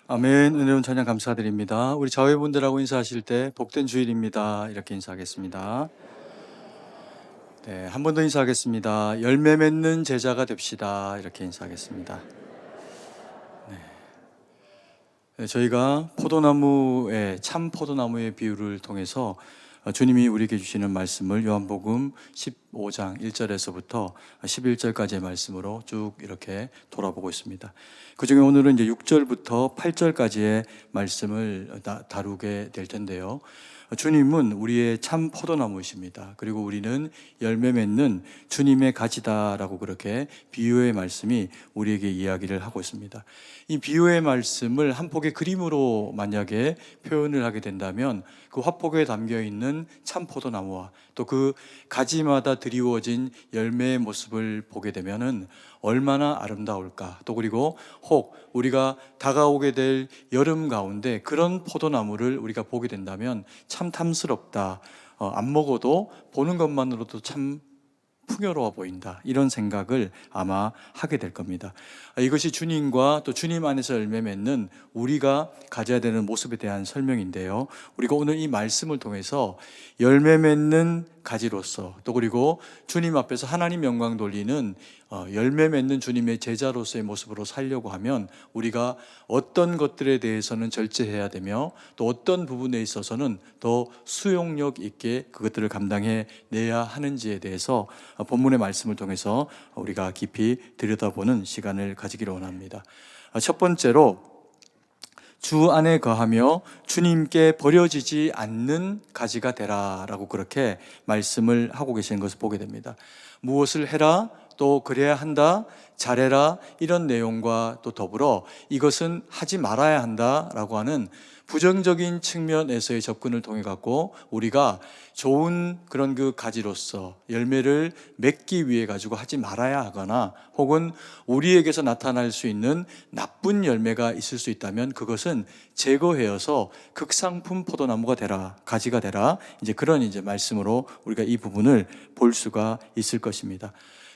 아멘. 은혜로운 찬양 감사드립니다. 우리 자회분들하고 인사하실 때 복된 주일입니다. 이렇게 인사하겠습니다. 네, 한 번 더 인사하겠습니다. 열매 맺는 제자가 됩시다. 이렇게 인사하겠습니다. 네, 저희가 포도나무의 참 포도나무의 비유를 통해서 주님이 우리에게 주시는 말씀을 요한복음 15장 1절에서부터 11절까지의 말씀으로 쭉 이렇게 돌아보고 있습니다. 그중에 오늘은 이제 6절부터 8절까지의 말씀을 다루게 될 텐데요. 주님은 우리의 참 포도나무이십니다. 그리고 우리는 열매 맺는 주님의 가지다라고 그렇게 비유의 말씀이 우리에게 이야기를 하고 있습니다. 이 비유의 말씀을 한 폭의 그림으로 만약에 표현을 하게 된다면 그 화폭에 담겨 있는 참 포도나무와 또 그 가지마다 드리워진 열매의 모습을 보게 되면은 얼마나 아름다울까. 또 그리고 혹 우리가 다가오게 될 여름 가운데 그런 포도나무를 우리가 보게 된다면 참 탐스럽다. 안 먹어도 보는 것만으로도 참 풍요로워 보인다. 이런 생각을 아마 하게 될 겁니다. 이것이 주님과 또 주님 안에서 열매 맺는 우리가 가져야 되는 모습에 대한 설명인데요. 우리가 오늘 이 말씀을 통해서 열매 맺는 가지로서 또 그리고 주님 앞에서 하나님 영광 돌리는 열매 맺는 주님의 제자로서의 모습으로 살려고 하면 우리가 어떤 것들에 대해서는 절제해야 되며 또 어떤 부분에 있어서는 더 수용력 있게 그것들을 감당해 내야 하는지에 대해서 본문의 말씀을 통해서 우리가 깊이 들여다보는 시간을 가지기를 원합니다. 첫 번째로 주 안에 거하며 주님께 버려지지 않는 가지가 되라라고 그렇게 말씀을 하고 계시는 것을 보게 됩니다. 무엇을 해라, 또 그래야 한다, 잘해라, 이런 내용과 또 더불어 이것은 하지 말아야 한다라고 하는 부정적인 측면에서의 접근을 통해 갖고 우리가 좋은 그런 그 가지로서 열매를 맺기 위해 가지고 하지 말아야 하거나 혹은 우리에게서 나타날 수 있는 나쁜 열매가 있을 수 있다면 그것은 제거해서 극상품 포도나무가 되라, 가지가 되라, 이제 그런 이제 말씀으로 우리가 이 부분을 볼 수가 있을 것입니다.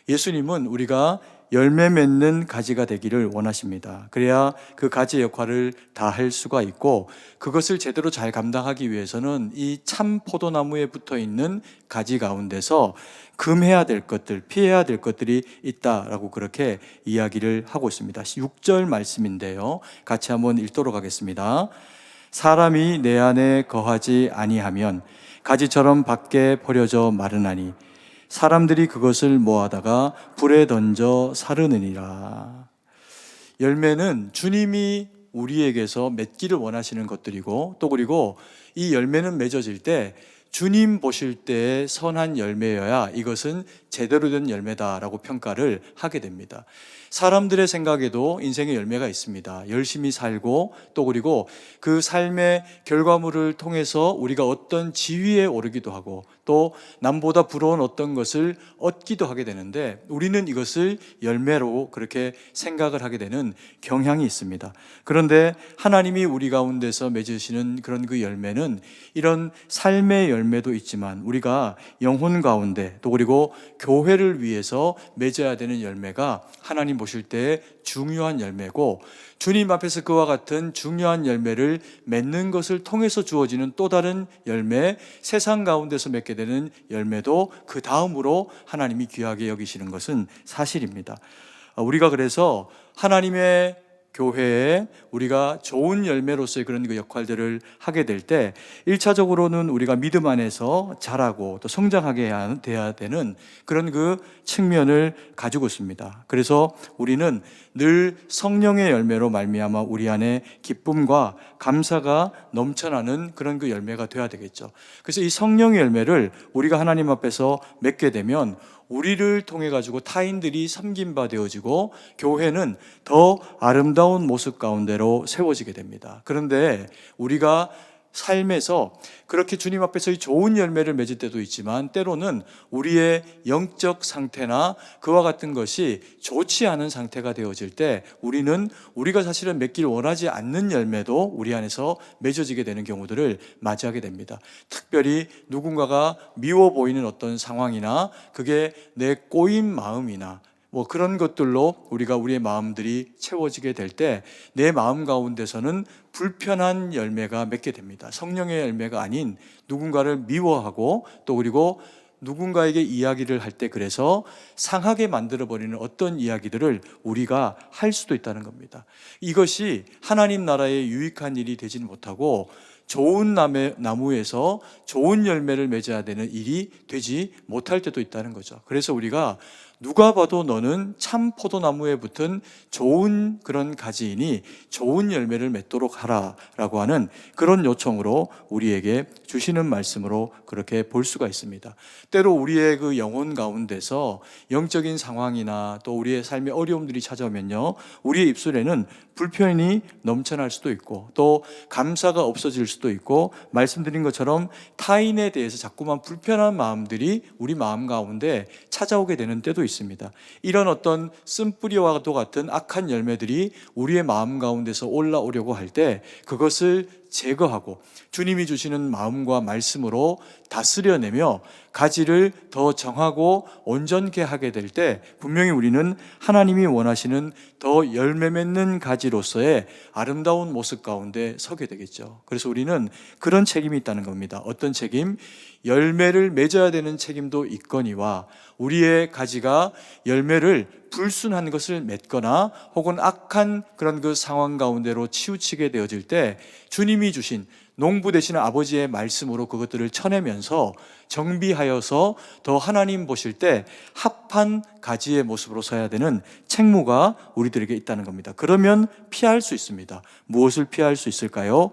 예수님은 우리가 열매 맺는 가지가 되기를 원하십니다. 그래야 그 가지의 역할을 다 할 수가 있고 그것을 제대로 잘 감당하기 위해서는 이 참 포도나무에 붙어 있는 가지 가운데서 금해야 될 것들, 피해야 될 것들이 있다라고 그렇게 이야기를 하고 있습니다. 6절 말씀인데요. 같이 한번 읽도록 하겠습니다. 사람이 내 안에 거하지 아니하면 가지처럼 밖에 버려져 마르나니 사람들이 그것을 모아다가 불에 던져 사르느니라. 열매는 주님이 우리에게서 맺기를 원하시는 것들이고 또 그리고 이 열매는 맺어질 때 주님 보실 때의 선한 열매여야 이것은 제대로 된 열매다라고 평가를 하게 됩니다. 사람들의 생각에도 인생의 열매가 있습니다. 열심히 살고 또 그리고 그 삶의 결과물을 통해서 우리가 어떤 지위에 오르기도 하고 또 남보다 부러운 어떤 것을 얻기도 하게 되는데 우리는 이것을 열매로 그렇게 생각을 하게 되는 경향이 있습니다. 그런데 하나님이 우리 가운데서 맺으시는 그런 그 열매는 이런 삶의 열매도 있지만 우리가 영혼 가운데 또 그리고 교회를 위해서 맺어야 되는 열매가 하나님 보실 때 중요한 열매고 주님 앞에서 그와 같은 중요한 열매를 맺는 것을 통해서 주어지는 또 다른 열매, 세상 가운데서 맺게 되는 열매도 그 다음으로 하나님이 귀하게 여기시는 것은 사실입니다. 우리가 그래서 하나님의 교회에 우리가 좋은 열매로서의 그런 그 역할들을 하게 될 때 1차적으로는 우리가 믿음 안에서 자라고 또 성장하게 돼야 되는 그런 그 측면을 가지고 있습니다. 그래서 우리는 늘 성령의 열매로 말미암아 우리 안에 기쁨과 감사가 넘쳐나는 그런 그 열매가 돼야 되겠죠. 그래서 이 성령의 열매를 우리가 하나님 앞에서 맺게 되면 우리를 통해 가지고 타인들이 섬긴 바 되어지고 교회는 더 아름다운 모습 가운데로 세워지게 됩니다. 그런데 우리가 삶에서 그렇게 주님 앞에서 이 좋은 열매를 맺을 때도 있지만 때로는 우리의 영적 상태나 그와 같은 것이 좋지 않은 상태가 되어질 때 우리는 우리가 사실은 맺기를 원하지 않는 열매도 우리 안에서 맺어지게 되는 경우들을 맞이하게 됩니다. 특별히 누군가가 미워 보이는 어떤 상황이나 그게 내 꼬인 마음이나 뭐 그런 것들로 우리의 마음들이 채워지게 될 때 내 마음 가운데서는 불편한 열매가 맺게 됩니다. 성령의 열매가 아닌 누군가를 미워하고 또 그리고 누군가에게 이야기를 할 때 그래서 상하게 만들어버리는 어떤 이야기들을 우리가 할 수도 있다는 겁니다. 이것이 하나님 나라에 유익한 일이 되지는 못하고 좋은 나무에서 좋은 열매를 맺어야 되는 일이 되지 못할 때도 있다는 거죠. 그래서 우리가 누가 봐도 너는 참 포도나무에 붙은 좋은 그런 가지이니 좋은 열매를 맺도록 하라라고 하는 그런 요청으로 우리에게 주시는 말씀으로 그렇게 볼 수가 있습니다. 때로 우리의 그 영혼 가운데서 영적인 상황이나 또 우리의 삶의 어려움들이 찾아오면요, 우리의 입술에는 불편이 넘쳐날 수도 있고 또 감사가 없어질 수도 있고 말씀드린 것처럼 타인에 대해서 자꾸만 불편한 마음들이 우리 마음 가운데 찾아오게 되는 때도 있습니다. 이런 어떤 쓴뿌리와도 같은 악한 열매들이 우리의 마음 가운데서 올라오려고 할 때 그것을 제거하고 주님이 주시는 마음과 말씀으로 다스려내며 가지를 더 정하고 온전케 하게 될 때 분명히 우리는 하나님이 원하시는 더 열매 맺는 가지로서의 아름다운 모습 가운데 서게 되겠죠. 그래서 우리는 그런 책임이 있다는 겁니다. 어떤 책임? 열매를 맺어야 되는 책임도 있거니와 우리의 가지가 열매를 불순한 것을 맺거나 혹은 악한 그런 그 상황 가운데로 치우치게 되어질 때 주님이 주신 농부 되시는 아버지의 말씀으로 그것들을 쳐내면서 정비하여서 더 하나님 보실 때 합한 가지의 모습으로 서야 되는 책무가 우리들에게 있다는 겁니다. 그러면 피할 수 있습니다. 무엇을 피할 수 있을까요?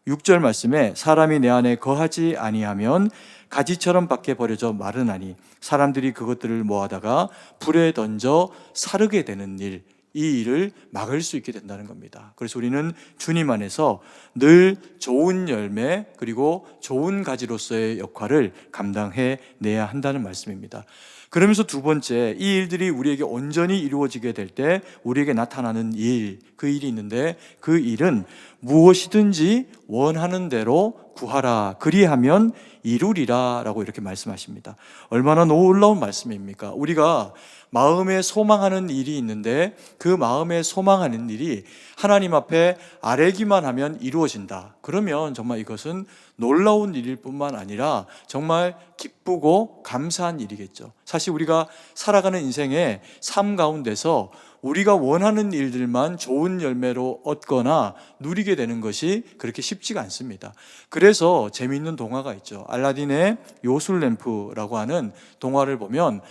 6절 말씀에 사람이 내 안에 거하지 아니하면 가지처럼 밖에 버려져 마르나니 사람들이 그것들을 모아다가 불에 던져 사르게 되는 일, 이 일을 막을 수 있게 된다는 겁니다. 그래서 우리는 주님 안에서 늘 좋은 열매 그리고 좋은 가지로서의 역할을 감당해 내야 한다는 말씀입니다. 그러면서 두 번째, 이 일들이 우리에게 온전히 이루어지게 될 때 우리에게 나타나는 일, 그 일이 있는데 그 일은 무엇이든지 원하는 대로 구하라 그리하면 이루리라 라고 이렇게 말씀하십니다. 얼마나 놀라운 말씀입니까? 우리가 마음에 소망하는 일이 있는데 그 마음에 소망하는 일이 하나님 앞에 아뢰기만 하면 이루어진다. 그러면 정말 이것은 놀라운 일일 뿐만 아니라 정말 기쁘고 감사한 일이겠죠. 사실 우리가 살아가는 인생의 삶 가운데서 우리가 원하는 일들만 좋은 열매로 얻거나 누리게 되는 것이 그렇게 쉽지가 않습니다. 그래서 재미있는 동화가 있죠. 알라딘의 요술램프라고 하는 동화를 보면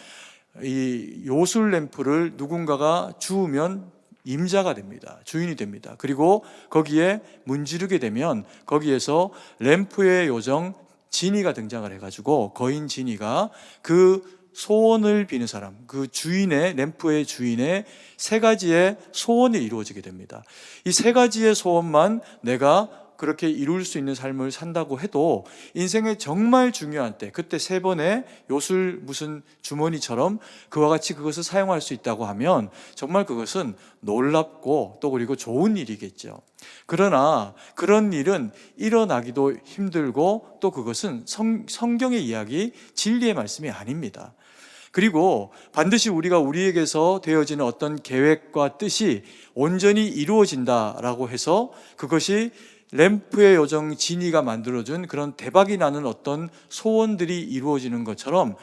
이 요술램프를 누군가가 주우면 임자가 됩니다. 주인이 됩니다. 그리고 거기에 문지르게 되면 거기에서 램프의 요정 지니가 등장을 해가지고 거인 지니가 그 소원을 비는 사람, 그 주인의, 램프의 주인의 세 가지의 소원이 이루어지게 됩니다. 이 세 가지의 소원만 내가 그렇게 이룰 수 있는 삶을 산다고 해도 인생의 정말 중요한 때, 그때 세 번의 요술 무슨 주머니처럼 그와 같이 그것을 사용할 수 있다고 하면 정말 그것은 놀랍고 또 그리고 좋은 일이겠죠. 그러나 그런 일은 일어나기도 힘들고 또 그것은 성경의 이야기, 진리의 말씀이 아닙니다. 그리고 반드시 우리가 우리에게서 되어지는 어떤 계획과 뜻이 온전히 이루어진다라고 해서 그것이 램프의 요정 지니가 만들어준 그런 대박이 나는 어떤 소원들이 이루어지는 것처럼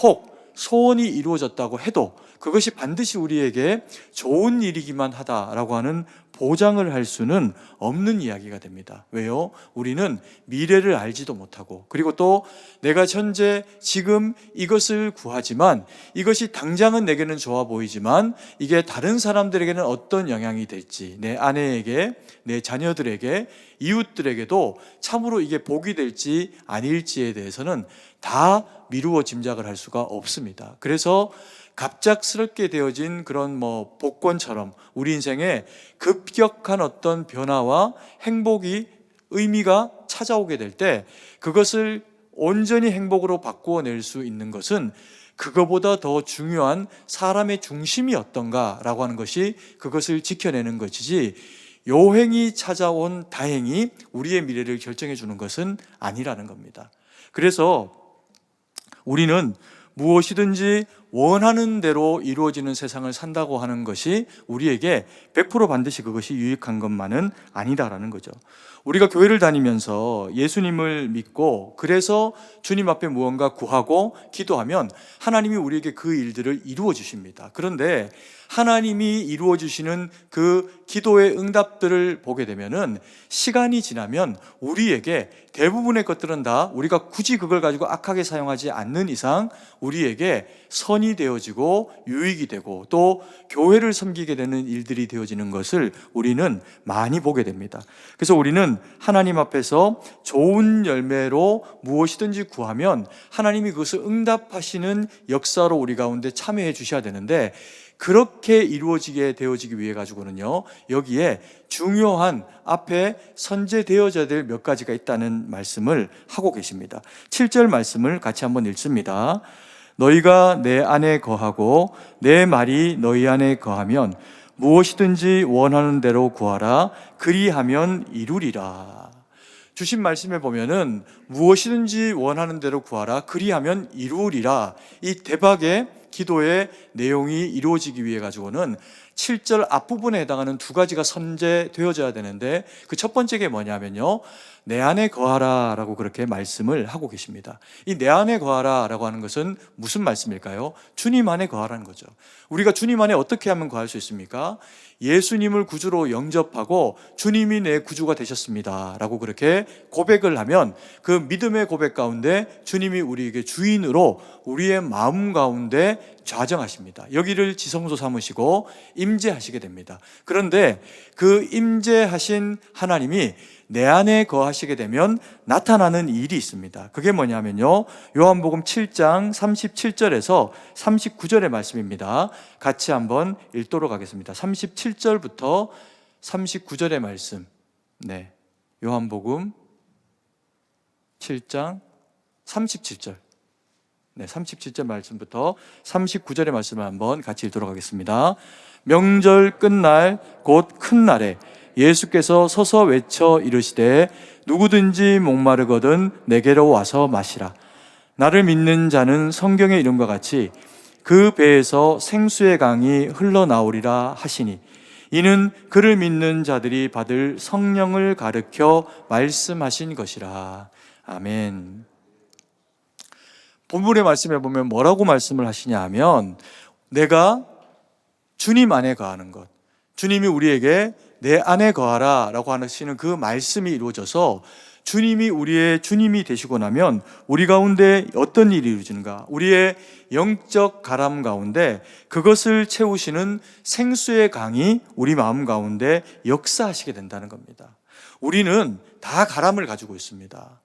혹 소원이 이루어졌다고 해도 그것이 반드시 우리에게 좋은 일이기만 하다라고 하는 보장을 할 수는 없는 이야기가 됩니다. 왜요? 우리는 미래를 알지도 못하고 그리고 또 내가 현재 지금 이것을 구하지만 이것이 당장은 내게는 좋아 보이지만 이게 다른 사람들에게는 어떤 영향이 될지 내 아내에게, 내 자녀들에게, 이웃들에게도 참으로 이게 복이 될지 아닐지에 대해서는 다 미루어 짐작을 할 수가 없습니다. 그래서 갑작스럽게 되어진 그런 복권처럼 우리 인생에 급격한 어떤 변화와 행복이 의미가 찾아오게 될 때 그것을 온전히 행복으로 바꾸어 낼 수 있는 것은 그거보다 더 중요한 사람의 중심이 어떤가라고 하는 것이 그것을 지켜내는 것이지 요행이 찾아온 다행이 우리의 미래를 결정해 주는 것은 아니라는 겁니다. 그래서 우리는 무엇이든지 원하는 대로 이루어지는 세상을 산다고 하는 것이 우리에게 100% 반드시 그것이 유익한 것만은 아니다라는 거죠. 우리가 교회를 다니면서 예수님을 믿고 그래서 주님 앞에 무언가 구하고 기도하면 하나님이 우리에게 그 일들을 이루어 주십니다. 그런데 하나님이 이루어 주시는 그 기도의 응답들을 보게 되면은 시간이 지나면 우리에게 대부분의 것들은 다 우리가 굳이 그걸 가지고 악하게 사용하지 않는 이상 우리에게 선이 되어지고 유익이 되고 또 교회를 섬기게 되는 일들이 되어지는 것을 우리는 많이 보게 됩니다. 그래서 우리는 하나님 앞에서 좋은 열매로 무엇이든지 구하면 하나님이 그것을 응답하시는 역사로 우리 가운데 참여해 주셔야 되는데, 그렇게 이루어지게 되어지기 위해 가지고는요, 여기에 중요한 앞에 선제되어져야 될 몇 가지가 있다는 말씀을 하고 계십니다. 7절 말씀을 같이 한번 읽습니다. 너희가 내 안에 거하고 내 말이 너희 안에 거하면 무엇이든지 원하는 대로 구하라. 그리하면 이루리라. 주신 말씀에 보면은 무엇이든지 원하는 대로 구하라. 그리하면 이루리라. 이 대박의 기도의 내용이 이루어지기 위해 가지고는 7절 앞부분에 해당하는 두 가지가 선제되어져야 되는데, 그 첫 번째 게 뭐냐면요, 내 안에 거하라 라고 그렇게 말씀을 하고 계십니다. 이 내 안에 거하라 라고 하는 것은 무슨 말씀일까요? 주님 안에 거하라는 거죠. 우리가 주님 안에 어떻게 하면 거할 수 있습니까? 예수님을 구주로 영접하고 주님이 내 구주가 되셨습니다 라고 그렇게 고백을 하면 그 믿음의 고백 가운데 주님이 우리에게 주인으로 우리의 마음 가운데 좌정하십니다. 여기를 지성소 삼으시고 임재하시게 됩니다. 그런데 그 임재하신 하나님이 내 안에 거하시게 되면 나타나는 일이 있습니다. 그게 뭐냐면요, 요한복음 7장 37절에서 39절의 말씀입니다. 같이 한번 읽도록 하겠습니다. 37절부터 39절의 말씀. 네, 요한복음 7장 37절. 네, 37절 말씀부터 39절의 말씀을 한번 같이 읽도록 하겠습니다. 명절 끝날 곧 큰 날에 예수께서 서서 외쳐 이르시되 누구든지 목마르거든 내게로 와서 마시라. 나를 믿는 자는 성경의 이름과 같이 그 배에서 생수의 강이 흘러나오리라 하시니, 이는 그를 믿는 자들이 받을 성령을 가르쳐 말씀하신 것이라. 아멘. 본문의 말씀에 보면 뭐라고 말씀을 하시냐 하면, 내가 주님 안에 거하는 것, 주님이 우리에게 내 안에 거하라 라고 하시는 그 말씀이 이루어져서 주님이 우리의 주님이 되시고 나면 우리 가운데 어떤 일이 이루어지는가? 우리의 영적 가람 가운데 그것을 채우시는 생수의 강이 우리 마음 가운데 역사하시게 된다는 겁니다. 우리는 다 가람을 가지고 있습니다.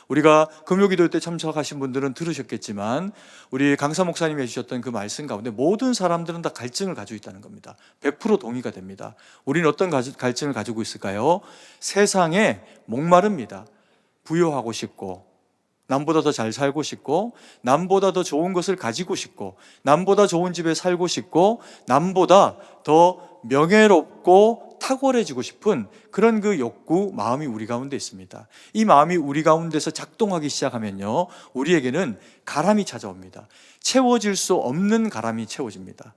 우리가 금요기도 때 참석하신 분들은 들으셨겠지만 우리 강사 목사님이 해주셨던 그 말씀 가운데 모든 사람들은 다 갈증을 가지고 있다는 겁니다. 100% 동의가 됩니다. 우리는 어떤 갈증을 가지고 있을까요? 세상에 목마릅니다. 부유하고 싶고, 남보다 더 잘 살고 싶고, 남보다 더 좋은 것을 가지고 싶고, 남보다 좋은 집에 살고 싶고, 남보다 더 명예롭고 탁월해지고 싶은 그런 그 욕구, 마음이 우리 가운데 있습니다. 이 마음이 우리 가운데서 작동하기 시작하면요, 우리에게는 가람이 찾아옵니다. 채워질 수 없는 가람이 채워집니다.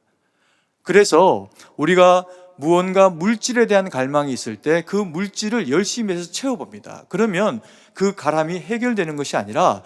그래서 우리가 무언가 물질에 대한 갈망이 있을 때 그 물질을 열심히 해서 채워봅니다. 그러면 그 가람이 해결되는 것이 아니라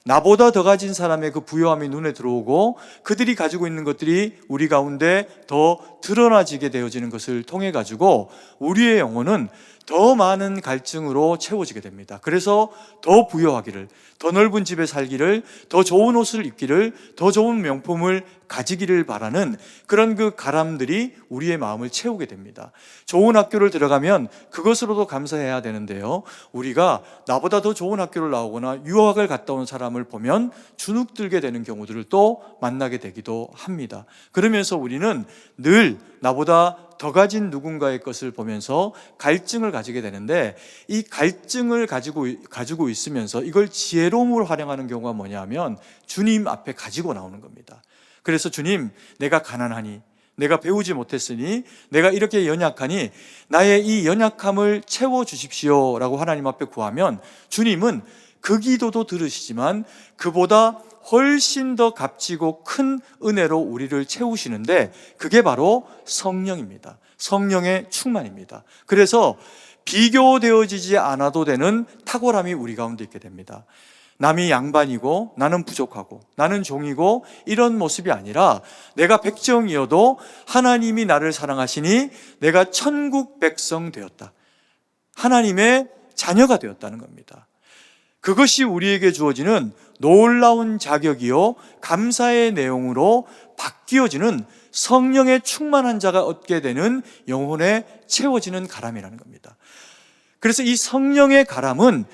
나보다 더 가진 사람의 그 부요함이 눈에 들어오고 그들이 가지고 있는 것들이 우리 가운데 더 드러나지게 되어지는 것을 통해 가지고 우리의 영혼은 더 많은 갈증으로 채워지게 됩니다. 그래서 더 부유하기를, 더 넓은 집에 살기를, 더 좋은 옷을 입기를, 더 좋은 명품을 가지기를 바라는 그런 그 가람들이 우리의 마음을 채우게 됩니다. 좋은 학교를 들어가면 그것으로도 감사해야 되는데요, 우리가 나보다 더 좋은 학교를 나오거나 유학을 갔다 온 사람을 보면 주눅들게 되는 경우들을 또 만나게 되기도 합니다. 그러면서 우리는 늘 나보다 더 가진 누군가의 것을 보면서 갈증을 가지게 되는데, 이 갈증을 가지고 있으면서 이걸 지혜로움으로 활용하는 경우가 뭐냐면 주님 앞에 가지고 나오는 겁니다. 그래서 주님, 내가 가난하니, 내가 배우지 못했으니, 내가 이렇게 연약하니 나의 이 연약함을 채워주십시오 라고 하나님 앞에 구하면 주님은 그 기도도 들으시지만 그보다 훨씬 더 값지고 큰 은혜로 우리를 채우시는데 그게 바로 성령입니다. 성령의 충만입니다. 그래서 비교되어지지 않아도 되는 탁월함이 우리 가운데 있게 됩니다. 남이 양반이고 나는 부족하고 나는 종이고 이런 모습이 아니라 내가 백정이어도 하나님이 나를 사랑하시니 내가 천국 백성 되었다. 하나님의 자녀가 되었다는 겁니다. 그것이 우리에게 주어지는 놀라운 자격이요 감사의 내용으로 바뀌어지는 성령의 충만한 자가 얻게 되는 영혼에 채워지는 가람이라는 겁니다. 그래서 이 성령의 가람은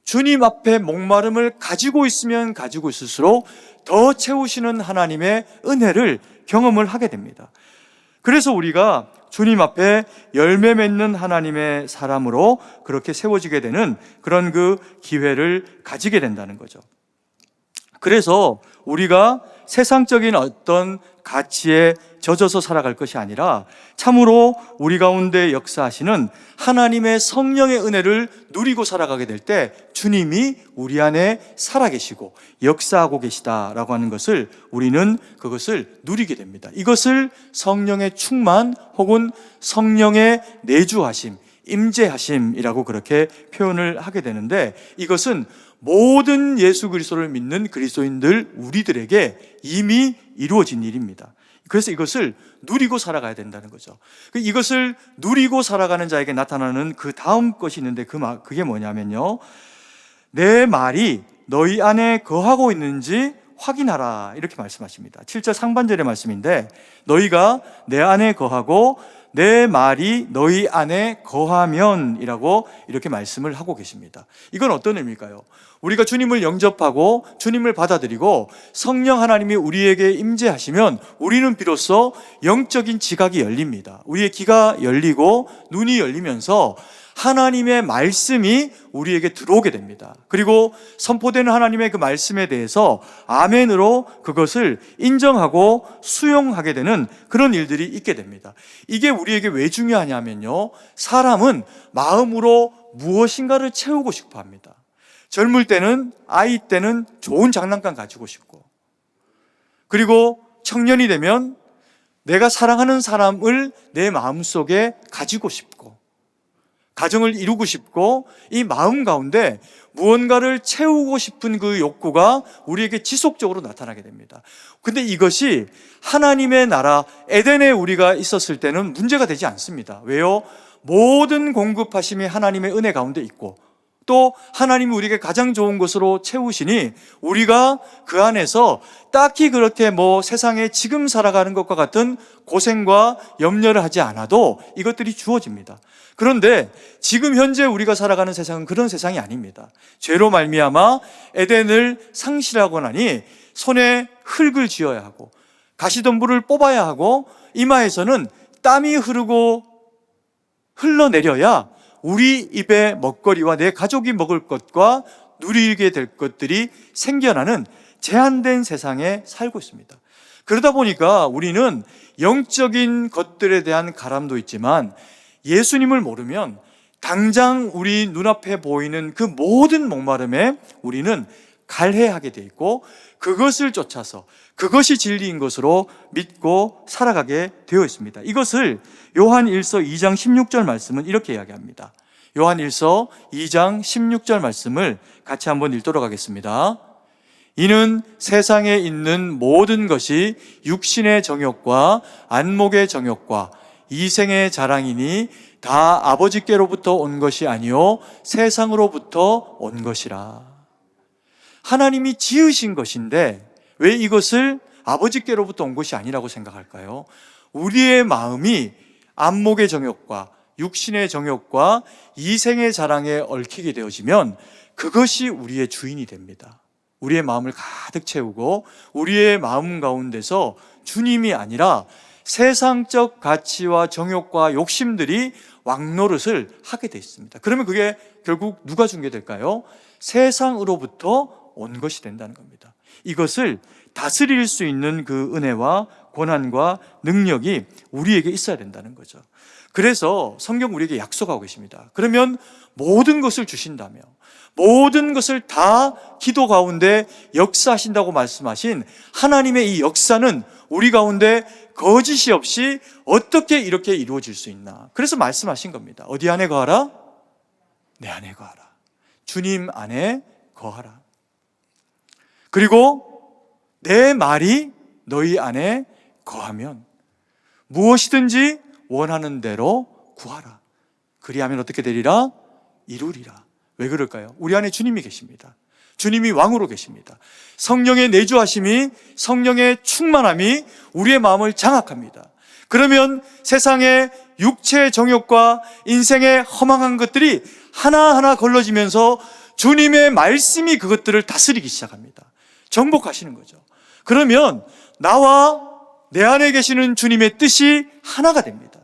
주님 앞에 목마름을 가지고 있으면 가지고 있을수록 더 채우시는 하나님의 은혜를 경험을 하게 됩니다. 그래서 우리가 주님 앞에 열매 맺는 하나님의 사람으로 그렇게 세워지게 되는 그런 그 기회를 가지게 된다는 거죠. 그래서 우리가 세상적인 어떤 가치에 젖어서 살아갈 것이 아니라 참으로 우리 가운데 역사하시는 하나님의 성령의 은혜를 누리고 살아가게 될 때 주님이 우리 안에 살아계시고 역사하고 계시다라고 하는 것을 우리는 그것을 누리게 됩니다. 이것을 성령의 충만 혹은 성령의 내주하심, 임재하심이라고 그렇게 표현을 하게 되는데 이것은 모든 예수 그리스도를 믿는 그리스도인들 우리들에게 이미 이루어진 일입니다. 그래서 이것을 누리고 살아가야 된다는 거죠. 이것을 누리고 살아가는 자에게 나타나는 그 다음 것이 있는데 그게 뭐냐면요, 내 말이 너희 안에 거하고 있는지 확인하라 이렇게 말씀하십니다. 7절 상반절의 말씀인데 너희가 내 안에 거하고 내 말이 너희 안에 거하면 이라고 이렇게 말씀을 하고 계십니다. 이건 어떤 의미일까요? 우리가 주님을 영접하고 주님을 받아들이고 성령 하나님이 우리에게 임재하시면 우리는 비로소 영적인 지각이 열립니다. 우리의 귀가 열리고 눈이 열리면서 하나님의 말씀이 우리에게 들어오게 됩니다. 그리고 선포되는 하나님의 그 말씀에 대해서 아멘으로 그것을 인정하고 수용하게 되는 그런 일들이 있게 됩니다. 이게 우리에게 왜 중요하냐면요, 사람은 마음으로 무엇인가를 채우고 싶어 합니다. 젊을 때는, 아이 때는 좋은 장난감 가지고 싶고, 그리고 청년이 되면 내가 사랑하는 사람을 내 마음속에 가지고 싶고 가정을 이루고 싶고, 이 마음 가운데 무언가를 채우고 싶은 그 욕구가 우리에게 지속적으로 나타나게 됩니다. 근데 이것이 하나님의 나라 에덴에 우리가 있었을 때는 문제가 되지 않습니다. 왜요? 모든 공급하심이 하나님의 은혜 가운데 있고 또 하나님이 우리에게 가장 좋은 것으로 채우시니 우리가 그 안에서 딱히 그렇게 세상에 지금 살아가는 것과 같은 고생과 염려를 하지 않아도 이것들이 주어집니다. 그런데 지금 현재 우리가 살아가는 세상은 그런 세상이 아닙니다. 죄로 말미암아 에덴을 상실하고 나니 손에 흙을 쥐어야 하고 가시덤불을 뽑아야 하고 이마에서는 땀이 흐르고 흘러내려야 우리 입에 먹거리와 내 가족이 먹을 것과 누리게 될 것들이 생겨나는 제한된 세상에 살고 있습니다. 그러다 보니까 우리는 영적인 것들에 대한 가람도 있지만 예수님을 모르면 당장 우리 눈앞에 보이는 그 모든 목마름에 우리는 갈해하게 돼 있고 그것을 쫓아서 그것이 진리인 것으로 믿고 살아가게 되어 있습니다. 이것을 요한 1서 2장 16절 말씀은 이렇게 이야기합니다. 요한 1서 2장 16절 말씀을 같이 한번 읽도록 하겠습니다. 이는 세상에 있는 모든 것이 육신의 정욕과 안목의 정욕과 이생의 자랑이니 다 아버지께로부터 온 것이 아니요 세상으로부터 온 것이라. 하나님이 지으신 것인데 왜 이것을 아버지께로부터 온 것이 아니라고 생각할까요? 우리의 마음이 안목의 정욕과 육신의 정욕과 이생의 자랑에 얽히게 되어지면 그것이 우리의 주인이 됩니다. 우리의 마음을 가득 채우고 우리의 마음 가운데서 주님이 아니라 세상적 가치와 정욕과 욕심들이 왕노릇을 하게 되어 있습니다. 그러면 그게 결국 누가 준 게 될까요? 세상으로부터 온 것이 된다는 겁니다. 이것을 다스릴 수 있는 그 은혜와 고난과 능력이 우리에게 있어야 된다는 거죠. 그래서 성경 우리에게 약속하고 계십니다. 그러면 모든 것을 주신다며, 모든 것을 다 기도 가운데 역사하신다고 말씀하신 하나님의 이 역사는 우리 가운데 거짓이 없이 어떻게 이렇게 이루어질 수 있나. 그래서 말씀하신 겁니다. 어디 안에 거하라? 내 안에 거하라. 주님 안에 거하라. 그리고 내 말이 너희 안에 거하면 무엇이든지 원하는 대로 구하라. 그리하면 어떻게 되리라? 이루리라. 왜 그럴까요? 우리 안에 주님이 계십니다. 주님이 왕으로 계십니다. 성령의 내주하심이, 성령의 충만함이 우리의 마음을 장악합니다. 그러면 세상의 육체의 정욕과 인생의 허망한 것들이 하나하나 걸러지면서 주님의 말씀이 그것들을 다스리기 시작합니다. 정복하시는 거죠. 그러면 나와 내 안에 계시는 주님의 뜻이 하나가 됩니다.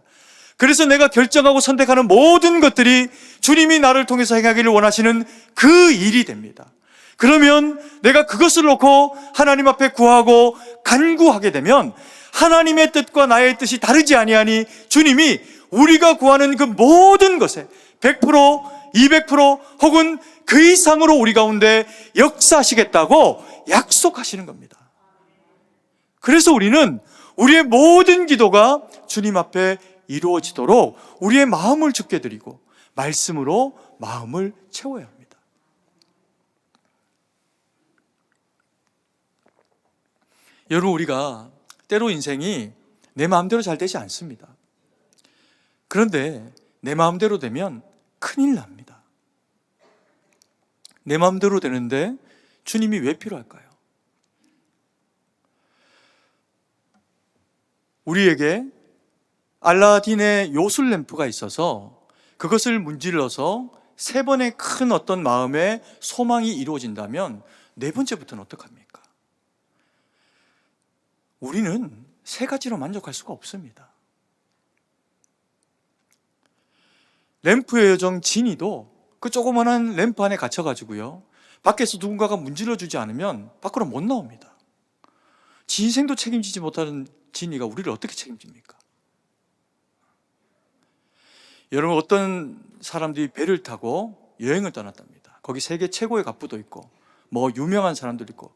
그래서 내가 결정하고 선택하는 모든 것들이 주님이 나를 통해서 행하기를 원하시는 그 일이 됩니다. 그러면 내가 그것을 놓고 하나님 앞에 구하고 간구하게 되면 하나님의 뜻과 나의 뜻이 다르지 아니하니 주님이 우리가 구하는 그 모든 것에 100%, 200% 혹은 그 이상으로 우리 가운데 역사하시겠다고 약속하시는 겁니다. 그래서 우리는 우리의 모든 기도가 주님 앞에 이루어지도록 우리의 마음을 죽게 드리고 말씀으로 마음을 채워야 합니다. 여러분, 우리가 때로 인생이 내 마음대로 잘 되지 않습니다. 그런데 내 마음대로 되면 큰일 납니다. 내 마음대로 되는데 주님이 왜 필요할까요? 우리에게 알라딘의 요술 램프가 있어서 그것을 문질러서 3번의 큰 어떤 마음의 소망이 이루어진다면 4번째부터는 어떡합니까? 우리는 3가지로 만족할 수가 없습니다. 램프의 여정 지니도 그 조그만한 램프 안에 갇혀가지고요, 밖에서 누군가가 문질러 주지 않으면 밖으로 못 나옵니다. 지 인생도 책임지지 못하는 지니가 우리를 어떻게 책임집니까? 여러분, 어떤 사람들이 배를 타고 여행을 떠났답니다. 거기 세계 최고의 갑부도 있고 뭐 유명한 사람도 있고,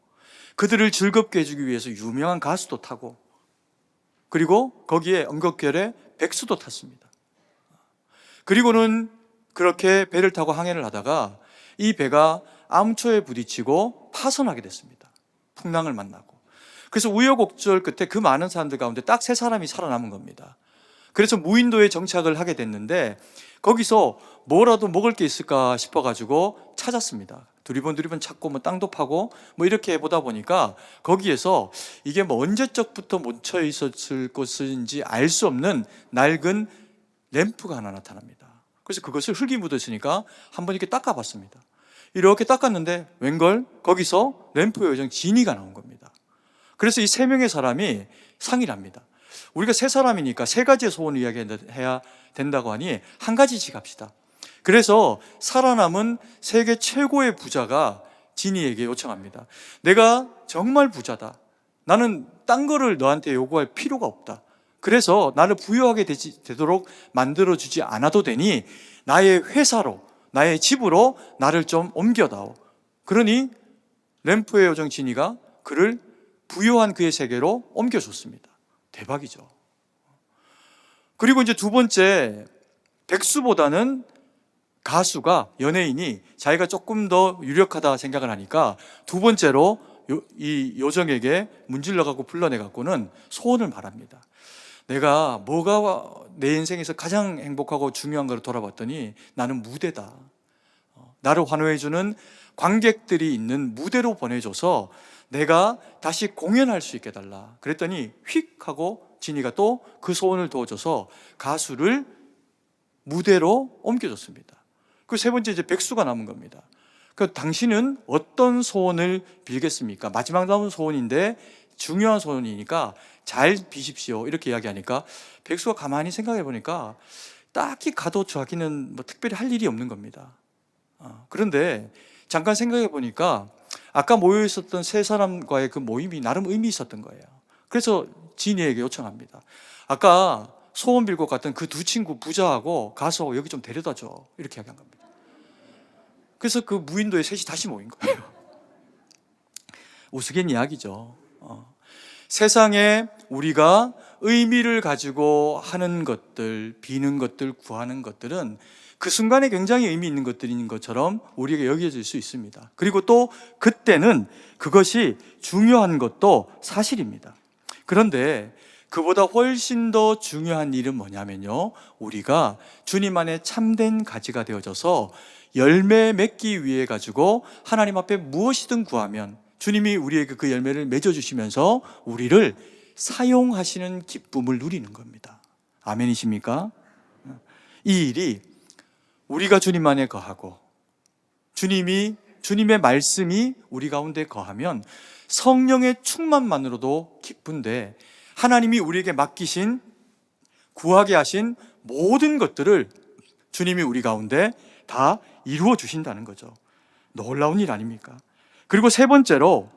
그들을 즐겁게 해주기 위해서 유명한 가수도 타고, 그리고 거기에 언급결에 백수도 탔습니다. 그리고는 그렇게 배를 타고 항해를 하다가 이 배가 암초에 부딪히고 파손하게 됐습니다. 풍랑을 만나고. 그래서 우여곡절 끝에 그 많은 사람들 가운데 딱 3사람이 살아남은 겁니다. 그래서 무인도에 정착을 하게 됐는데 거기서 뭐라도 먹을 게 있을까 싶어가지고 찾았습니다. 두리번 찾고 뭐 땅도 파고 뭐 이렇게 해보다 보니까 거기에서 이게 뭐 언제적부터 묻혀 있었을 것인지 알 수 없는 낡은 램프가 하나 나타납니다. 그래서 그것을 흙이 묻었으니까 한번 이렇게 닦아봤습니다. 이렇게 닦았는데 웬걸 거기서 램프의 요정 지니가 나온 겁니다. 그래서 이 3명의 사람이 상의를 합니다. 우리가 3사람이니까 3가지의 소원을 이야기해야 된다고 하니 1가지씩 합시다. 그래서 살아남은 세계 최고의 부자가 지니에게 요청합니다. 내가 정말 부자다. 나는 딴 거를 너한테 요구할 필요가 없다. 그래서 나를 부유하게 되도록 만들어주지 않아도 되니 나의 회사로, 나의 집으로 나를 좀 옮겨다오. 그러니 램프의 요정 지니가 그를 부유한 그의 세계로 옮겨줬습니다. 대박이죠. 그리고 이제 2번째, 백수보다는 가수가, 연예인이 자기가 조금 더 유력하다 생각을 하니까 2번째로 이 요정에게 문질러갖고 불러내갖고는 소원을 말합니다. 내가 뭐가 내 인생에서 가장 행복하고 중요한 걸 돌아봤더니 나는 무대다. 나를 환호해주는 관객들이 있는 무대로 보내줘서 내가 다시 공연할 수 있게 해달라. 그랬더니 휙 하고 지니가 또 그 소원을 도와줘서 가수를 무대로 옮겨줬습니다. 그 3번째 이제 백수가 남은 겁니다. 그 당신은 어떤 소원을 빌겠습니까? 마지막 남은 소원인데 중요한 소원이니까 잘 비십시오. 이렇게 이야기하니까 백수가 가만히 생각해 보니까 딱히 가도 자기는 뭐 특별히 할 일이 없는 겁니다. 그런데 잠깐 생각해 보니까 아까 모여 있었던 3사람과의 그 모임이 나름 의미 있었던 거예요. 그래서 지니에게 요청합니다. 아까 소원 빌고 갔던 그 두 친구 부자하고 가서 여기 좀 데려다 줘, 이렇게 이야기한 겁니다. 그래서 그 무인도에 셋이 다시 모인 거예요. 우스갯 이야기죠. 세상에 우리가 의미를 가지고 하는 것들, 비는 것들, 구하는 것들은 그 순간에 굉장히 의미 있는 것들인 것처럼 우리에게 여겨질 수 있습니다. 그리고 또 그때는 그것이 중요한 것도 사실입니다. 그런데 그보다 훨씬 더 중요한 일은 뭐냐면요, 우리가 주님 안에 참된 가지가 되어져서 열매 맺기 위해 가지고 하나님 앞에 무엇이든 구하면 주님이 우리에게 그 열매를 맺어주시면서 우리를 사용하시는 기쁨을 누리는 겁니다. 아멘이십니까? 이 일이 우리가 주님 안에 거하고 주님의 말씀이 우리 가운데 거하면 성령의 충만만으로도 기쁜데, 하나님이 우리에게 맡기신, 구하게 하신 모든 것들을 주님이 우리 가운데 다 이루어 주신다는 거죠. 놀라운 일 아닙니까? 그리고 세 번째로,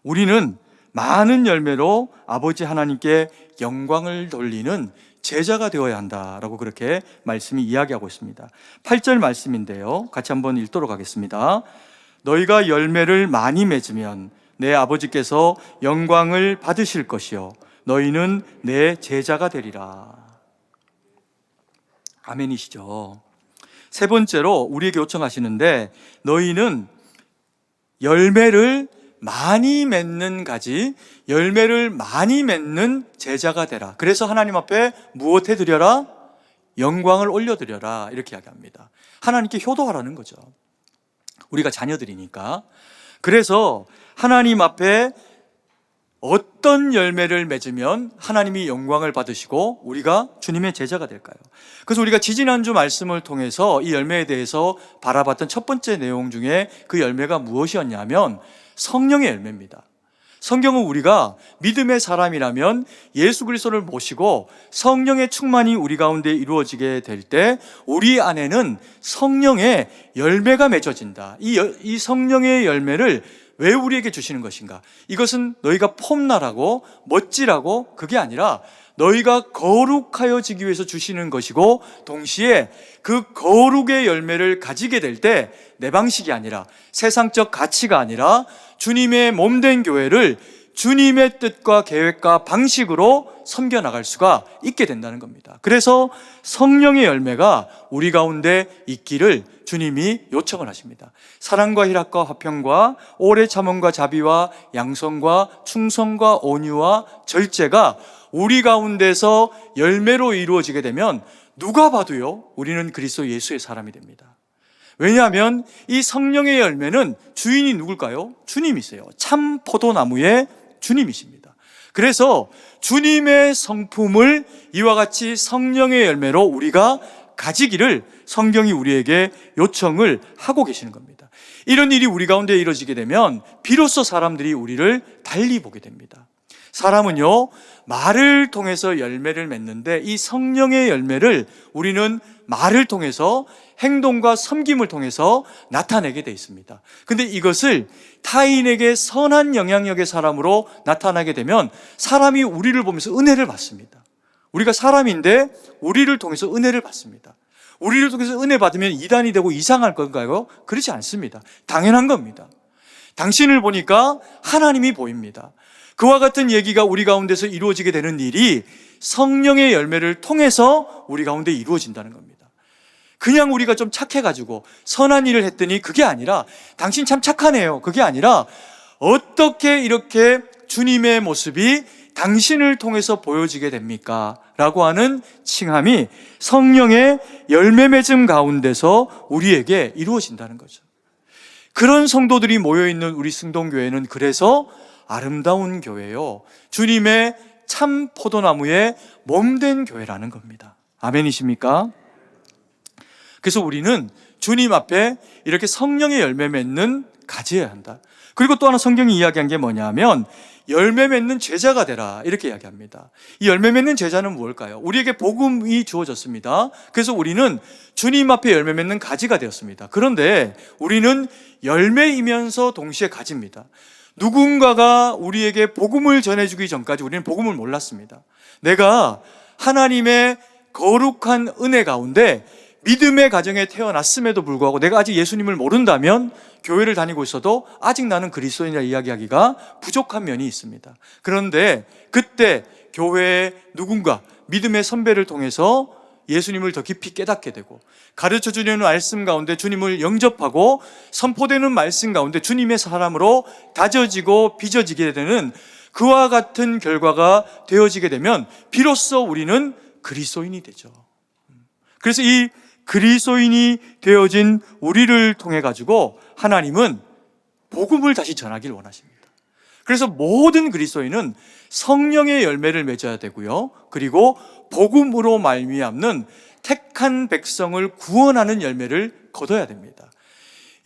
우리는 많은 열매로 아버지 하나님께 영광을 돌리는 제자가 되어야 한다라고 그렇게 말씀이 이야기하고 있습니다. 8절 말씀인데요, 같이 한번 읽도록 하겠습니다. 너희가 열매를 많이 맺으면 내 아버지께서 영광을 받으실 것이요 너희는 내 제자가 되리라. 아멘이시죠? 세 번째로 우리에게 요청하시는데, 너희는 열매를 많이 맺는 가지, 열매를 많이 맺는 제자가 되라. 그래서 하나님 앞에 무엇 해드려라? 영광을 올려드려라, 이렇게 이야기합니다. 하나님께 효도하라는 거죠. 우리가 자녀들이니까. 그래서 하나님 앞에 어떤 열매를 맺으면 하나님이 영광을 받으시고 우리가 주님의 제자가 될까요? 그래서 우리가 지지난주 말씀을 통해서 이 열매에 대해서 바라봤던 첫 번째 내용 중에 그 열매가 무엇이었냐면 성령의 열매입니다. 성경은 우리가 믿음의 사람이라면 예수 그리스도를 모시고 성령의 충만이 우리 가운데 이루어지게 될 때 우리 안에는 성령의 열매가 맺어진다. 이 성령의 열매를 왜 우리에게 주시는 것인가? 이것은 너희가 폼나라고 멋지라고 그게 아니라 너희가 거룩하여지기 위해서 주시는 것이고, 동시에 그 거룩의 열매를 가지게 될 때 내 방식이 아니라, 세상적 가치가 아니라 주님의 몸된 교회를 주님의 뜻과 계획과 방식으로 섬겨나갈 수가 있게 된다는 겁니다. 그래서 성령의 열매가 우리 가운데 있기를 주님이 요청을 하십니다. 사랑과 희락과 화평과 오래 참음과 자비와 양성과 충성과 온유와 절제가 우리 가운데서 열매로 이루어지게 되면 누가 봐도요, 우리는 그리스도 예수의 사람이 됩니다. 왜냐하면 이 성령의 열매는 주인이 누굴까요? 주님이세요. 참 포도나무의 주님이십니다. 그래서 주님의 성품을 이와 같이 성령의 열매로 우리가 가지기를 성경이 우리에게 요청을 하고 계시는 겁니다. 이런 일이 우리 가운데 이루어지게 되면 비로소 사람들이 우리를 달리 보게 됩니다. 사람은요, 말을 통해서 열매를 맺는데 이 성령의 열매를 우리는 말을 통해서, 행동과 섬김을 통해서 나타내게 돼 있습니다. 근데 이것을 타인에게 선한 영향력의 사람으로 나타나게 되면 사람이 우리를 보면서 은혜를 받습니다. 우리가 사람인데 우리를 통해서 은혜를 받습니다. 우리를 통해서 은혜 받으면 이단이 되고 이상할 건가요? 그렇지 않습니다. 당연한 겁니다. 당신을 보니까 하나님이 보입니다. 그와 같은 얘기가 우리 가운데서 이루어지게 되는 일이 성령의 열매를 통해서 우리 가운데 이루어진다는 겁니다. 그냥 우리가 좀 착해가지고 선한 일을 했더니 그게 아니라, 당신 참 착하네요, 그게 아니라, 어떻게 이렇게 주님의 모습이 당신을 통해서 보여지게 됩니까? 라고 하는 칭함이 성령의 열매 맺음 가운데서 우리에게 이루어진다는 거죠. 그런 성도들이 모여있는 우리 승동교회는 그래서 아름다운 교회요, 주님의 참 포도나무의 몸된 교회라는 겁니다. 아멘이십니까? 그래서 우리는 주님 앞에 이렇게 성령의 열매 맺는 가지여야 한다. 그리고 또 하나 성경이 이야기한 게 뭐냐면 열매 맺는 제자가 되라, 이렇게 이야기합니다. 이 열매 맺는 제자는 무엇일까요? 우리에게 복음이 주어졌습니다. 그래서 우리는 주님 앞에 열매 맺는 가지가 되었습니다. 그런데 우리는 열매이면서 동시에 가지입니다. 누군가가 우리에게 복음을 전해주기 전까지 우리는 복음을 몰랐습니다. 내가 하나님의 거룩한 은혜 가운데 믿음의 가정에 태어났음에도 불구하고 내가 아직 예수님을 모른다면 교회를 다니고 있어도 아직 나는 그리스도인이라 이야기하기가 부족한 면이 있습니다. 그런데 그때 교회의 누군가 믿음의 선배를 통해서 예수님을 더 깊이 깨닫게 되고 가르쳐주려는 말씀 가운데 주님을 영접하고 선포되는 말씀 가운데 주님의 사람으로 다져지고 빚어지게 되는 그와 같은 결과가 되어지게 되면 비로소 우리는 그리스도인이 되죠. 그래서 이 그리스도인이 되어진 우리를 통해 가지고 하나님은 복음을 다시 전하기를 원하십니다. 그래서 모든 그리스도인은 성령의 열매를 맺어야 되고요. 그리고 복음으로 말미암는 택한 백성을 구원하는 열매를 거둬야 됩니다.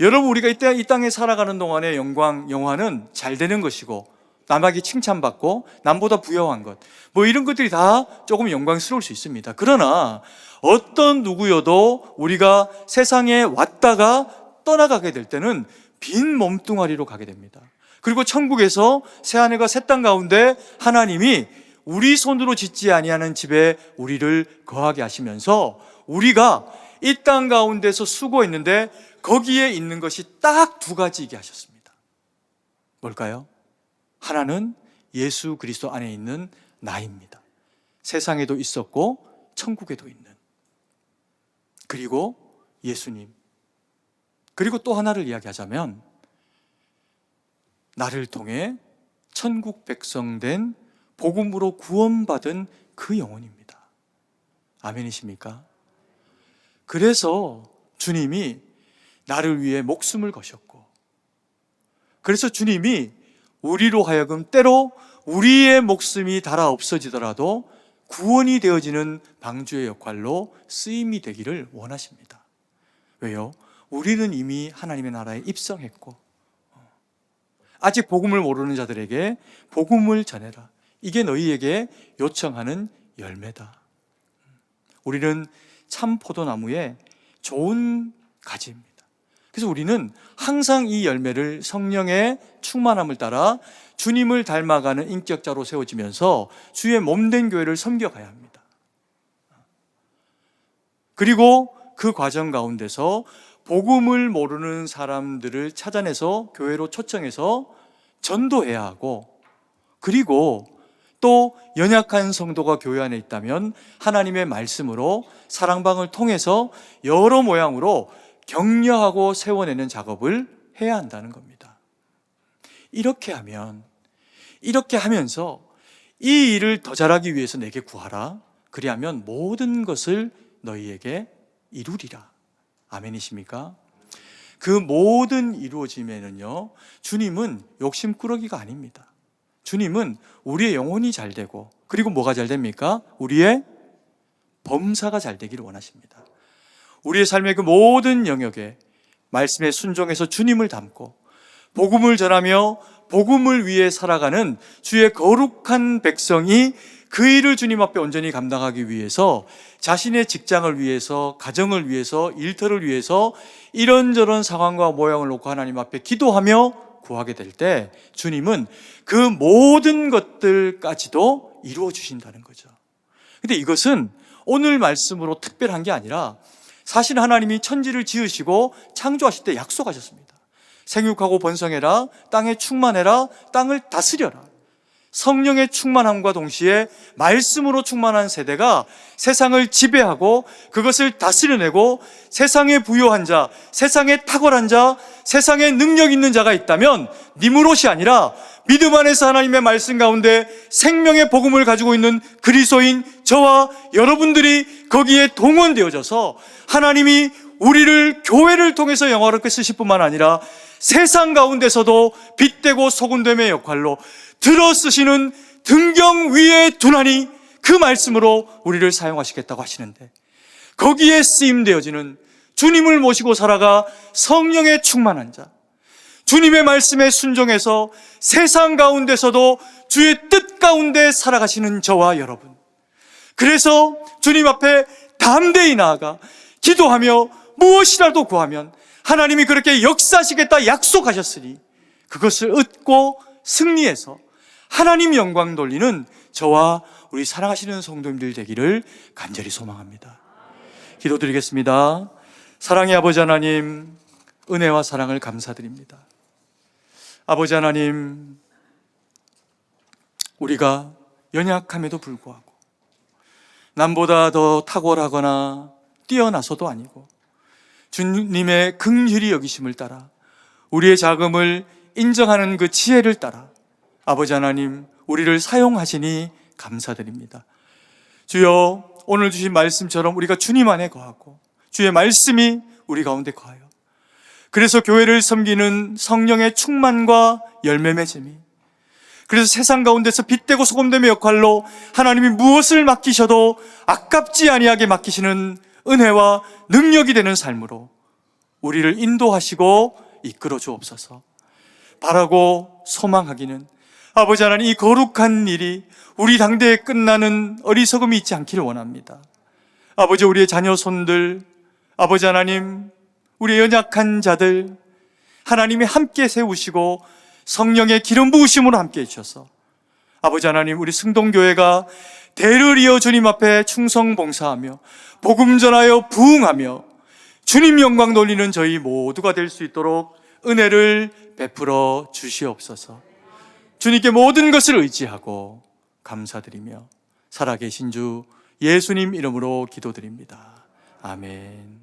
여러분, 우리가 이 땅에 살아가는 동안의 영화는 잘 되는 것이고 남에게 칭찬받고 남보다 부여한 것, 이런 것들이 다 조금 영광스러울 수 있습니다. 그러나 어떤 누구여도 우리가 세상에 왔다가 떠나가게 될 때는 빈 몸뚱아리로 가게 됩니다. 그리고 천국에서 새하늘과 새 땅 가운데 하나님이 우리 손으로 짓지 아니하는 집에 우리를 거하게 하시면서 우리가 이 땅 가운데서 수고했는데 거기에 있는 것이 딱 두 가지이게 하셨습니다. 뭘까요? 하나는 예수 그리스도 안에 있는 나입니다. 세상에도 있었고 천국에도 있는, 그리고 예수님, 그리고 또 하나를 이야기하자면 나를 통해 천국 백성 된 복음으로 구원받은 그 영혼입니다. 아멘이십니까? 그래서 주님이 나를 위해 목숨을 거셨고, 그래서 주님이 우리로 하여금 때로 우리의 목숨이 닳아 없어지더라도 구원이 되어지는 방주의 역할로 쓰임이 되기를 원하십니다. 왜요? 우리는 이미 하나님의 나라에 입성했고 아직 복음을 모르는 자들에게 복음을 전해라. 이게 너희에게 요청하는 열매다. 우리는 참 포도나무의 좋은 가지입니다. 그래서 우리는 항상 이 열매를 성령의 충만함을 따라 주님을 닮아가는 인격자로 세워지면서 주의 몸된 교회를 섬겨가야 합니다. 그리고 그 과정 가운데서 복음을 모르는 사람들을 찾아내서 교회로 초청해서 전도해야 하고, 그리고 또 연약한 성도가 교회 안에 있다면 하나님의 말씀으로 사랑방을 통해서 여러 모양으로 격려하고 세워내는 작업을 해야 한다는 겁니다. 이렇게 하면서 이 일을 더 잘하기 위해서 내게 구하라. 그리하면 모든 것을 너희에게 이루리라. 아멘이십니까? 그 모든 이루어짐에는요, 주님은 욕심꾸러기가 아닙니다. 주님은 우리의 영혼이 잘 되고, 그리고 뭐가 잘 됩니까? 우리의 범사가 잘 되기를 원하십니다. 우리의 삶의 그 모든 영역에 말씀에 순종해서 주님을 닮고 복음을 전하며 복음을 위해 살아가는 주의 거룩한 백성이 그 일을 주님 앞에 온전히 감당하기 위해서 자신의 직장을 위해서, 가정을 위해서, 일터를 위해서 이런저런 상황과 모양을 놓고 하나님 앞에 기도하며 구하게 될 때 주님은 그 모든 것들까지도 이루어 주신다는 거죠. 근데 이것은 오늘 말씀으로 특별한 게 아니라 사실 하나님이 천지를 지으시고 창조하실 때 약속하셨습니다. 생육하고 번성해라, 땅에 충만해라, 땅을 다스려라. 성령의 충만함과 동시에 말씀으로 충만한 세대가 세상을 지배하고 그것을 다스려내고 세상에 부요한 자, 세상에 탁월한 자, 세상에 능력 있는 자가 있다면 니무롯이 아니라 믿음 안에서 하나님의 말씀 가운데 생명의 복음을 가지고 있는 그리스도인 저와 여러분들이 거기에 동원되어져서 하나님이 우리를 교회를 통해서 영화롭게 쓰실 뿐만 아니라 세상 가운데서도 빛되고 소금됨의 역할로 들어 쓰시는 등경 위에 두나니 그 말씀으로 우리를 사용하시겠다고 하시는데, 거기에 쓰임되어지는 주님을 모시고 살아가 성령에 충만한 자, 주님의 말씀에 순종해서 세상 가운데서도 주의 뜻 가운데 살아가시는 저와 여러분, 그래서 주님 앞에 담대히 나아가 기도하며 무엇이라도 구하면 하나님이 그렇게 역사하시겠다 약속하셨으니 그것을 얻고 승리해서 하나님 영광 돌리는 저와 우리 사랑하시는 성도님들 되기를 간절히 소망합니다. 기도드리겠습니다. 사랑의 아버지 하나님, 은혜와 사랑을 감사드립니다. 아버지 하나님, 우리가 연약함에도 불구하고 남보다 더 탁월하거나 뛰어나서도 아니고 주님의 긍휼히 여기심을 따라 우리의 자금을 인정하는 그 지혜를 따라 아버지 하나님, 우리를 사용하시니 감사드립니다. 주여, 오늘 주신 말씀처럼 우리가 주님 안에 거하고 주의 말씀이 우리 가운데 거하여 그래서 교회를 섬기는 성령의 충만과 열매 맺음이, 그래서 세상 가운데서 빛되고 소금됨의 역할로 하나님이 무엇을 맡기셔도 아깝지 아니하게 맡기시는 은혜와 능력이 되는 삶으로 우리를 인도하시고 이끌어 주옵소서. 바라고 소망하기는 아버지 하나님, 이 거룩한 일이 우리 당대에 끝나는 어리석음이 있지 않기를 원합니다. 아버지, 우리의 자녀 손들, 아버지 하나님, 우리의 연약한 자들 하나님이 함께 세우시고 성령의 기름 부으심으로 함께 해주셔서 아버지 하나님, 우리 승동교회가 대를 이어 주님 앞에 충성 봉사하며 복음 전하여 부흥하며 주님 영광 돌리는 저희 모두가 될 수 있도록 은혜를 베풀어 주시옵소서. 주님께 모든 것을 의지하고 감사드리며 살아계신 주 예수님 이름으로 기도드립니다. 아멘.